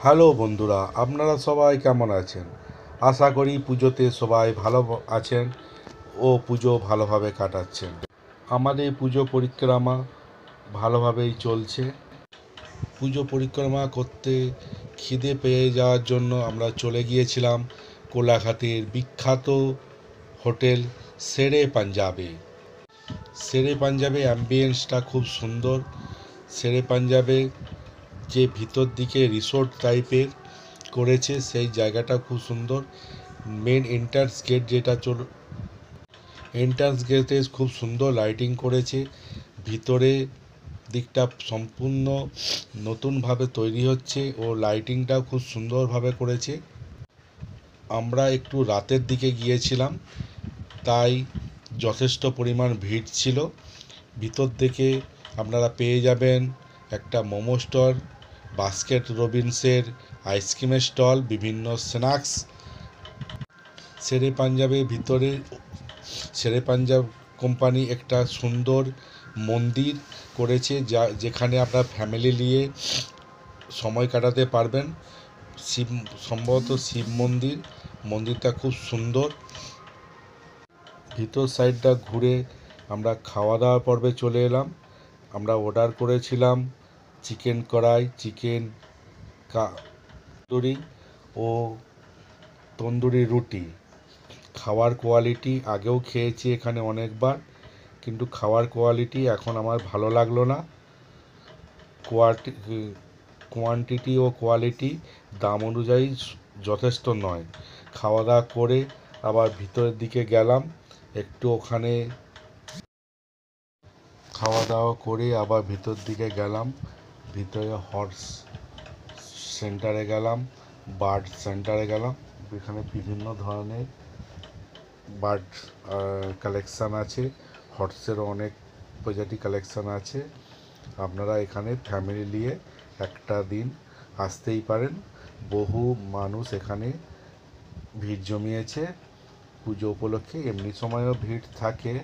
Hello বন্ধুরা, আপনারা সবাই কেমন আছেন? আশা করি পুজোতে সবাই ভালো আছেন ও পুজো ভালোভাবে কাটাচ্ছেন। আমাদের পুজো পরিক্রমা ভালোভাবেই চলছে। পুজো পরিক্রমা করতে খিদে পেয়ে যাওয়ার জন্য আমরা চলে গিয়েছিলাম কোলাঘাটের বিখ্যাত হোটেল শেরে পাঞ্জাবে। শেরে পাঞ্জাবে অ্যাম্বিয়েন্সটা খুব সুন্দর। শেরে পাঞ্জাবে যে ভিতর দিকে রিসোর্ট টাইপের করেছে সেই জায়গাটা খুব সুন্দর। মেন এন্ট্রান্স গেটে খুব সুন্দর লাইটিং করেছে। ভিতরে দিকটা সম্পূর্ণ নতুনভাবে তৈরি হচ্ছে ও লাইটিংটাও খুব সুন্দরভাবে করেছে। আমরা একটু রাতের দিকে গিয়েছিলাম, তাই যথেষ্ট পরিমাণ ভিড় ছিল। ভিতর থেকে আপনারা পেয়ে যাবেন একটা মোমো স্টল, বাস্কেট রবিন্সের আইসক্রিমের স্টল, বিভিন্ন স্ন্যাক্স। শেরে পাঞ্জাবের ভিতরে শেরে পাঞ্জাব কোম্পানি একটা সুন্দর মন্দির করেছে, যেখানে আপনার ফ্যামিলি নিয়ে সময় কাটাতে পারবেন। শিব সম্ভবত শিব মন্দির। মন্দিরটা খুব সুন্দর। ভিতর সাইডটা ঘুরে আমরা খাওয়া দাওয়ার পর্বে চলে এলাম। আমরা অর্ডার করেছিলাম চিকেন কড়াই, চিকেন তন্দুরি ও তন্দুরি রুটি। খাওয়ার কোয়ালিটি আগেও খেয়েছি এখানে অনেকবার, কিন্তু খাওয়ার কোয়ালিটি এখন আমার ভালো লাগলো না। কোয়ান্টিটি ও কোয়ালিটি দাম অনুযায়ী যথেষ্ট নয়। খাওয়া দাওয়া করে আবার ভিতরের দিকে গেলাম, একটু ওখানে খাওয়া দাওয়া করে আবার ভিতর দিকে গেলাম। ভিতরে হর্স সেন্টারে গেলাম, বার্ড সেন্টারে গেলাম। এখানে বিভিন্ন ধরনের বার্ড কালেকশান আছে। হর্সেরও অনেক প্রজাতি কালেকশান আছে। আপনারা এখানে ফ্যামিলি নিয়ে একটা দিন আসতেই পারেন। বহু মানুষ এখানে ভিড় জমিয়েছে পুজো উপলক্ষে। এমনি সময়ও ভিড় থাকে,